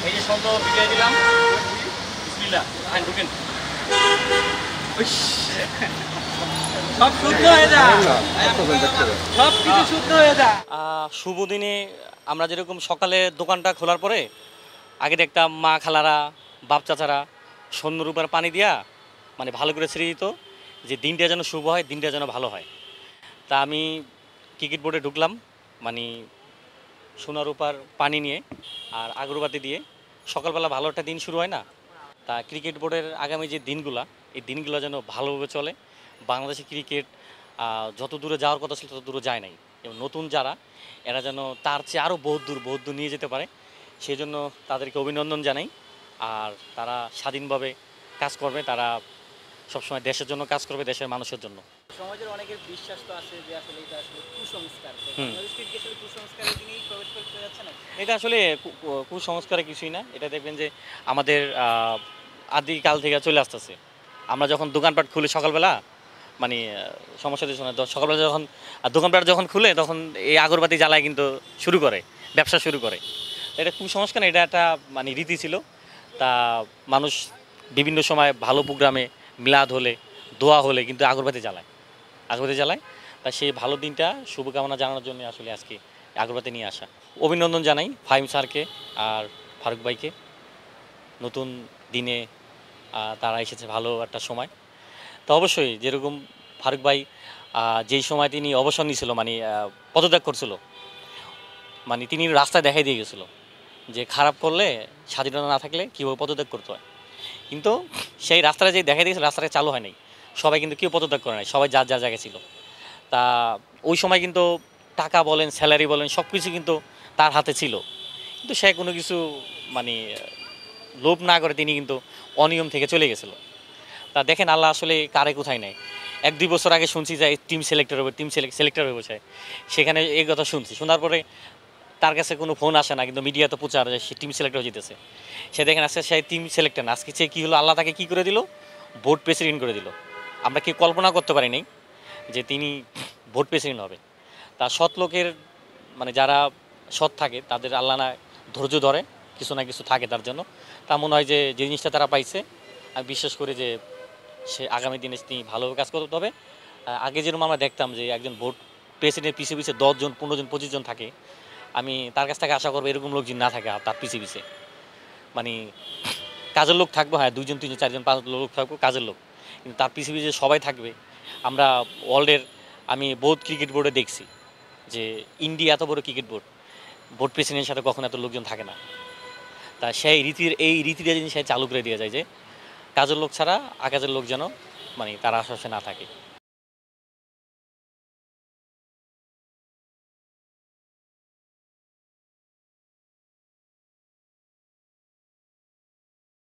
এই যে শব্দ বিদায় দিলাম, বিসমিল্লাহ, আইন ঢুকেন। সব শুদ্ধ হয়ে যা, সব কিছু শুদ্ধ হয়ে যা। শুভ দিনে আমরা যেরকম সকালে দোকানটা খোলার পরে আগে দেখতাম মা খালারা বাপ চাচারা সন্ধ্যরূপার পানি দিয়া মানে ভালো করে ছেড়ে দিত যে দিনটা যেন শুভ হয়, দিনটা যেন ভালো হয়। তা আমি ক্রিকেট বোর্ডে ঢুকলাম, মানে সোনারূপার পানি নিয়ে আর আগরবাতি দিয়ে সকালবেলা ভালো একটা দিন শুরু হয় না। তা ক্রিকেট বোর্ডের আগামী যে দিনগুলা, এই দিনগুলো যেন ভালোভাবে চলে। বাংলাদেশে ক্রিকেট যত দূরে যাওয়ার কথা ছিল তত দূরে যায় নাই, এবং নতুন যারা এরা যেন তার চেয়ে আরও বহুত দূর নিয়ে যেতে পারে, সেই জন্য তাদেরকে অভিনন্দন জানাই। আর তারা স্বাধীনভাবে কাজ করবে, তারা সবসময় দেশের জন্য কাজ করবে, দেশের মানুষের জন্য। সমাজের অনেকের বিশ্বাস তো আছে যে আসলে এটা আসলে কুসংস্কার। তো হুম। বাংলাদেশ ক্রিকেট আসলে কুসংস্কারের দিকেই প্রবেশ করতে যাচ্ছে না। এটা আসলে কুসংস্কারে কিছুই না। এটা দেখবেন যে আমাদের আদিকাল থেকে চলে আসতেছে। আমরা যখন দোকানপাট খুলি সকালবেলা, মানে সমস্যা কিছু না, সকালবেলা যখন দোকানপাট যখন খুলে তখন এই আগরবাতি জ্বালায় কিন্তু শুরু করে, ব্যবসা শুরু করে। এটা কুসংস্কার না, এটা একটা মানে রীতি ছিল। তা মানুষ বিভিন্ন সময় ভালো প্রোগ্রামে, মিলাদ হলে, দোয়া হলে কিন্তু আগরবাতি জ্বালায়। তা সেই ভালো দিনটা শুভকামনা জানানোর জন্য আসলে আজকে আগরবাতি নিয়ে আসা। অভিনন্দন জানাই ফাহিম স্যারকে আর ফারুক ভাইকে। নতুন দিনে তারা এসেছে ভালো একটা সময়। তো অবশ্যই যেরকম ফারুক ভাই যেই সময় তিনি অবসর নিয়েছিল, মানে পদত্যাগ করছিল, মানে তিনি রাস্তায় দেখাই দিয়ে গেছিলো যে খারাপ করলে, স্বাধীনতা না থাকলে কীভাবে পদত্যাগ করতে হয়। কিন্তু সেই রাস্তাটা যে দেখাই দিয়েছে, রাস্তাটা চালু হয় নাই, সবাই কিন্তু কেউ পদত্যাগ করে নাই, সবাই যার জায়গায় ছিল। তা ওই সময় কিন্তু টাকা বলেন, স্যালারি বলেন, সব কিছু কিন্তু তার হাতে ছিল, কিন্তু সে কোনো কিছু মানে লোভ না করে তিনি কিন্তু অনিয়ম থেকে চলে গেছিলো। তা দেখেন আল্লাহ আসলে কারে কোথায় নেয়। 1-2 বছর আগে শুনছি যে টিম সিলেক্টর হবে, সিলেক্টর হয়ে বসে, সেখানে এই কথা শুনছি। শোনার পরে তার কাছে কোনো ফোন আসে না, কিন্তু মিডিয়া তো প্রচার যে সে টিম সিলেক্টর হয়ে যেতেছে। সে দেখেন আজকে সেই টিম সিলেক্টর না, আজকে সে কী হলো, আল্লাহ তাকে কী করে দিল, বোর্ড প্রেসিডেন্ট করে দিল। আমরা কি কল্পনা করতে পারিনি যে তিনি বোর্ড প্রেসিডেন্ট হবে। তা সৎ লোকের, মানে যারা সৎ থাকে তাদের আল্লাহ না ধৈর্য ধরে, কিছু না কিছু থাকে তার জন্য। তা মনে হয় যে যে জিনিসটা তারা পাইছে, আমি বিশ্বাস করি যে সে আগামী দিনে তিনি ভালোভাবে কাজ করতে হবে। আগে যেরকম আমরা দেখতাম যে একজন বোর্ড প্রেসিডেন্টের পিছিয়ে 10 জন, 15 জন, 25 জন থাকে, আমি তার কাছ থেকে আশা করবো এরকম লোক যদি না থাকে আর তার পিছিয়ে মানে কাজের লোক থাকবো, হ্যাঁ 2 জন 3 জন 4 জন 5 লোক থাকবো কাজের লোক, কিন্তু তার পিছিয়ে যে সবাই থাকবে। আমরা ওয়ার্ল্ডের, আমি বহুত ক্রিকেট বোর্ডে দেখছি যে ইন্ডিয়া এত বড় ক্রিকেট বোর্ড, বোর্ড প্রেসিডেন্টের সাথে কখনো এত লোকজন থাকে না। তা সেই এই রীতিটা জিনিস চালু করে দেওয়া যায় যে কাজের লোক ছাড়া আকাজের লোক যেন মানে তার আশেপাশে না থাকে।